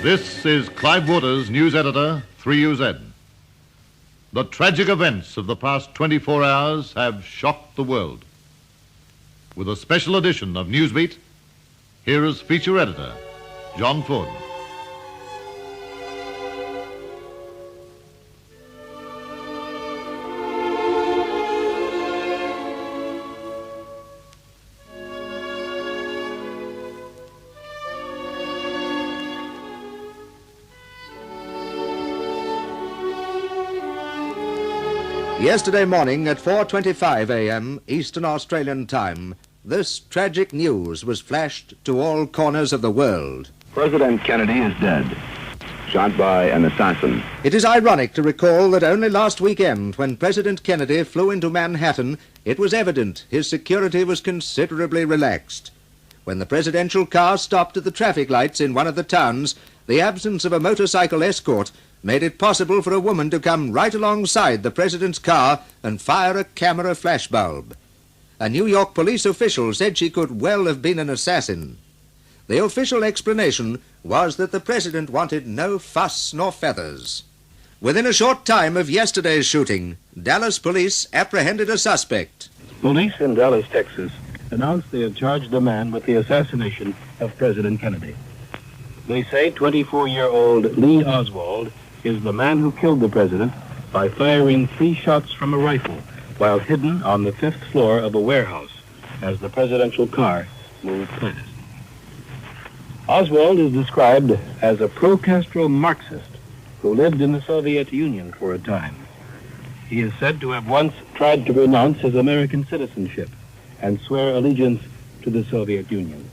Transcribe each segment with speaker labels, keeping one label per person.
Speaker 1: This is Clive Waters, news editor, 3UZ. The tragic events of the past 24 hours have shocked the world. With a special edition of Newsbeat, here is feature editor, John Ford.
Speaker 2: Yesterday morning at 4:25 a.m. Eastern Australian time, this tragic news was flashed to all corners of the world.
Speaker 3: President Kennedy is dead, shot by an assassin.
Speaker 2: It is ironic to recall that only last weekend, when President Kennedy flew into Manhattan, it was evident his security was considerably relaxed. When the presidential car stopped at the traffic lights in one of the towns, the absence of a motorcycle escort made it possible for a woman to come right alongside the president's car and fire a camera flashbulb. A New York police official said she could well have been an assassin. The official explanation was that the president wanted no fuss nor feathers. Within a short time of yesterday's shooting, Dallas police apprehended a suspect.
Speaker 4: Police in Dallas, Texas, announced they had charged the man with the assassination of President Kennedy. They say 24-year-old Lee Oswald is the man who killed the president by firing 3 shots from a rifle while hidden on the 5th floor of a warehouse as the presidential car moved past. Oswald is described as a pro-Castro Marxist who lived in the Soviet Union for a time. He is said to have once tried to renounce his American citizenship and swear allegiance to the Soviet Union.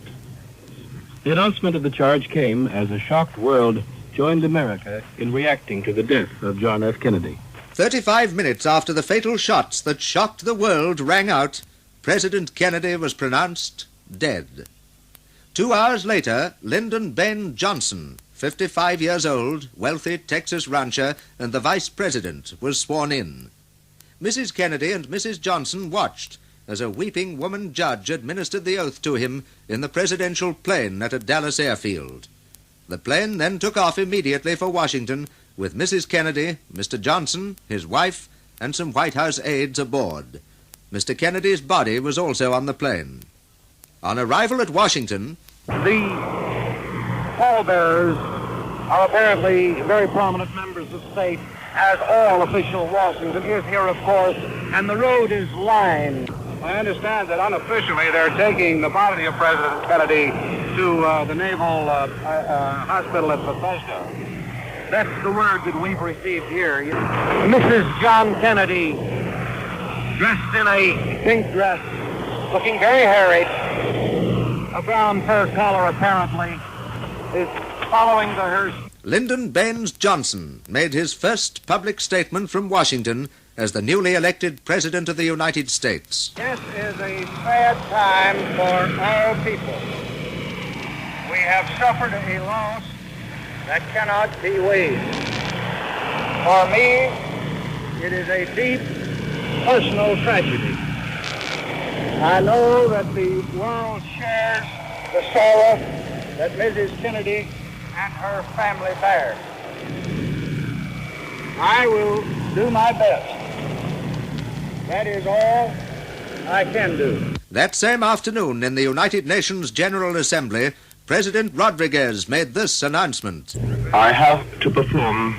Speaker 4: The announcement of the charge came as a shocked world joined America in reacting to the death of John F. Kennedy.
Speaker 2: 35 minutes after the fatal shots that shocked the world rang out, President Kennedy was pronounced dead. 2 hours later, Lyndon Baines Johnson, 55 years old, wealthy Texas rancher, and the vice president, was sworn in. Mrs. Kennedy and Mrs. Johnson watched as a weeping woman judge administered the oath to him in the presidential plane at a Dallas airfield. The plane then took off immediately for Washington with Mrs. Kennedy, Mr. Johnson, his wife, and some White House aides aboard. Mr. Kennedy's body was also on the plane. On arrival at Washington,
Speaker 5: the pallbearers are apparently very prominent members of state, as all official Washington is here, of course, and the road is lined. I understand that unofficially they're taking the body of President Kennedy to the Naval Hospital at Bethesda. That's the word that we've received here. Mrs. John Kennedy, dressed in a pink dress, looking very harried, a brown fur collar apparently, is following the hearse.
Speaker 2: Lyndon Baines Johnson made his first public statement from Washington as the newly elected President of the United States.
Speaker 5: This is a sad time for our people. We have suffered a loss that cannot be weighed. For me, it is a deep personal tragedy. I know that the world shares the sorrow that Mrs. Kennedy and her family bear. I will do my best. That is all I can do.
Speaker 2: That same afternoon in the United Nations General Assembly, President Rodriguez made this announcement.
Speaker 3: I have to perform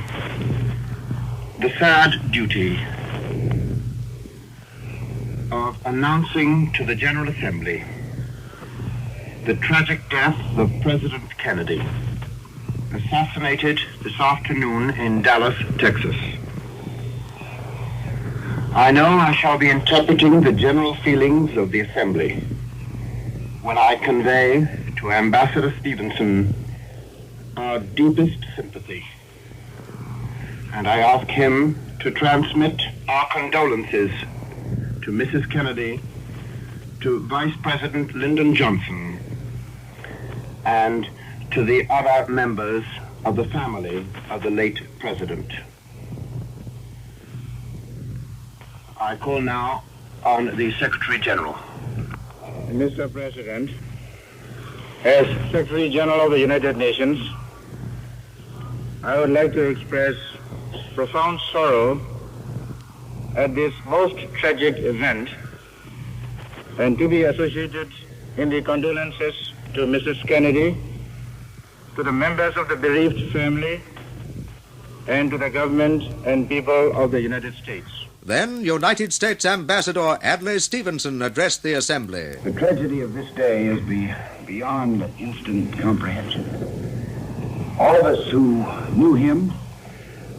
Speaker 3: the sad duty of announcing to the General Assembly the tragic death of President Kennedy, assassinated this afternoon in Dallas, Texas. I know I shall be interpreting the general feelings of the Assembly when I convey to Ambassador Stevenson our deepest sympathy, and I ask him to transmit our condolences to Mrs. Kennedy, to Vice President Lyndon Johnson, and to the other members of the family of the late president. I call now on the Secretary General.
Speaker 5: Mr. President, as Secretary General of the United Nations, I would like to express profound sorrow at this most tragic event and to be associated in the condolences to Mrs. Kennedy, to the members of the bereaved family, and to the government and people of the United States.
Speaker 2: Then United States Ambassador Adlai Stevenson addressed the assembly.
Speaker 6: The tragedy of this day is beyond instant comprehension. All of us who knew him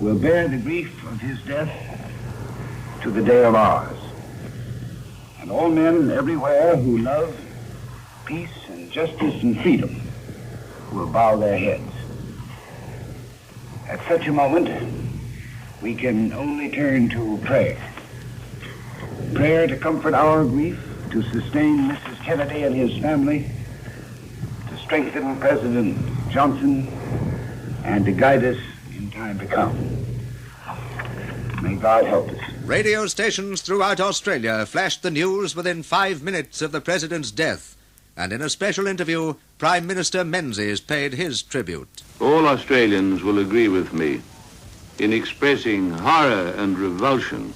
Speaker 6: will bear the grief of his death to the day of ours. And all men everywhere who love peace and justice and freedom will bow their heads. At such a moment, we can only turn to prayer. Prayer to comfort our grief, to sustain Mrs. Kennedy and his family, to strengthen President Johnson, and to guide us in time to come. May God help us.
Speaker 2: Radio stations throughout Australia flashed the news within 5 minutes of the President's death, and in a special interview, Prime Minister Menzies paid his tribute.
Speaker 7: All Australians will agree with me in expressing horror and revulsion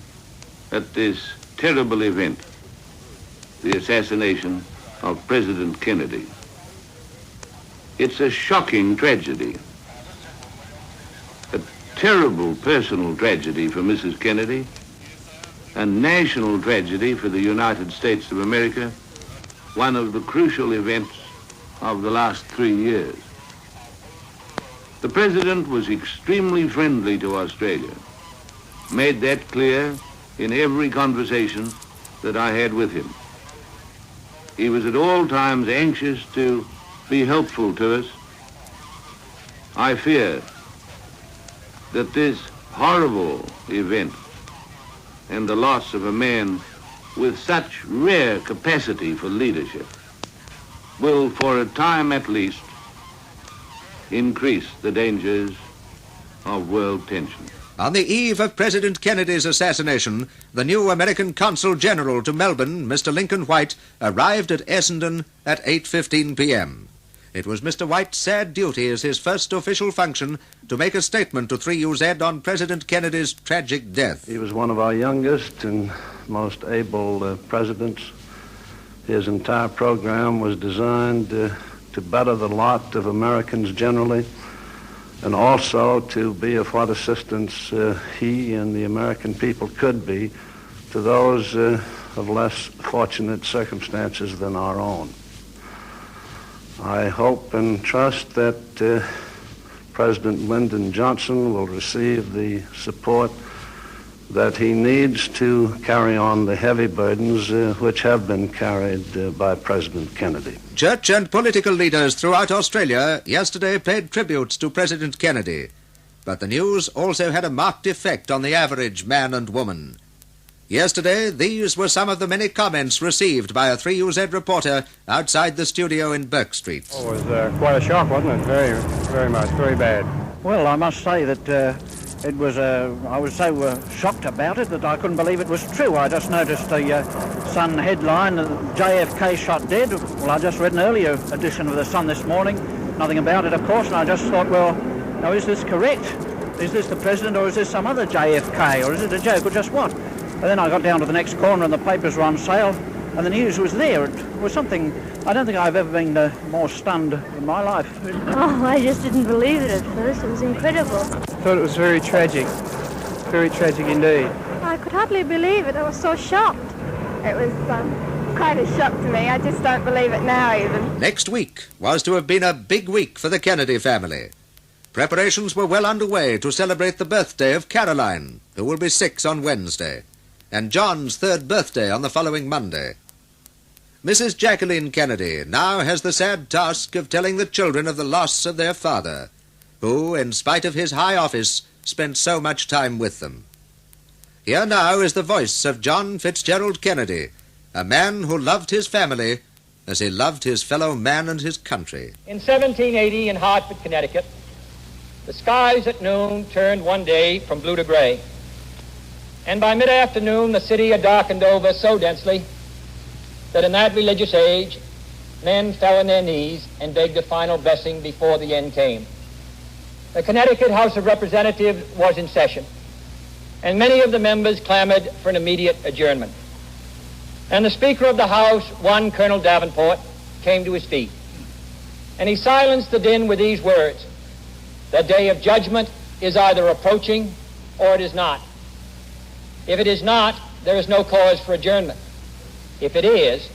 Speaker 7: at this terrible event, the assassination of President Kennedy. It's a shocking tragedy, a terrible personal tragedy for Mrs. Kennedy, a national tragedy for the United States of America, one of the crucial events of the last 3 years. The President was extremely friendly to Australia, made that clear in every conversation that I had with him. He was at all times anxious to be helpful to us. I fear that this horrible event and the loss of a man with such rare capacity for leadership will, for a time at least, increase the dangers of world tension.
Speaker 2: On the eve of President Kennedy's assassination, the new American Consul General to Melbourne, Mr. Lincoln White, arrived at Essendon at 8:15 p.m. It was Mr. White's sad duty as his first official function to make a statement to 3UZ on President Kennedy's tragic death.
Speaker 8: He was one of our youngest and most able presidents. His entire program was designed to better the lot of Americans generally, and also to be of what assistance he and the American people could be to those of less fortunate circumstances than our own. I hope and trust that President Lyndon Johnson will receive the support that he needs to carry on the heavy burdens which have been carried by President Kennedy.
Speaker 2: Church and political leaders throughout Australia yesterday paid tributes to President Kennedy, but the news also had a marked effect on the average man and woman. Yesterday, these were some of the many comments received by a 3UZ reporter outside the studio in Burke Street.
Speaker 9: It was quite a shock, wasn't it? Very, very much, very bad.
Speaker 10: Well, I must say that it was, I was so shocked about it that I couldn't believe it was true. I just noticed the Sun headline, JFK shot dead. Well, I just read an earlier edition of the Sun this morning. Nothing about it, of course, and I just thought, well, now is this correct? Is this the president, or is this some other JFK, or is it a joke, or just what? And then I got down to the next corner and the papers were on sale, and the news was there. It was something, I don't think I've ever been more stunned in my life.
Speaker 11: Oh, I just didn't believe it at first. It was incredible.
Speaker 9: I thought it was very tragic indeed.
Speaker 11: I could hardly believe it. I was so shocked. It was quite a shock to me. I just don't believe it now even.
Speaker 2: Next week was to have been a big week for the Kennedy family. Preparations were well underway to celebrate the birthday of Caroline, who will be 6 on Wednesday, and John's 3rd birthday on the following Monday. Mrs. Jacqueline Kennedy now has the sad task of telling the children of the loss of their father, who, in spite of his high office, spent so much time with them. Here now is the voice of John Fitzgerald Kennedy, a man who loved his family as he loved his fellow man and his country.
Speaker 12: In 1780 in Hartford, Connecticut, the skies at noon turned one day from blue to gray. And by mid-afternoon, the city had darkened over so densely that in that religious age, men fell on their knees and begged a final blessing before the end came. The Connecticut House of Representatives was in session, and many of the members clamored for an immediate adjournment. And the Speaker of the House, one Colonel Davenport, came to his feet, and he silenced the din with these words: "The day of judgment is either approaching or it is not. If it is not, there is no cause for adjournment. If it is,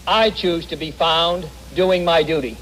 Speaker 12: I choose to be found doing my duty."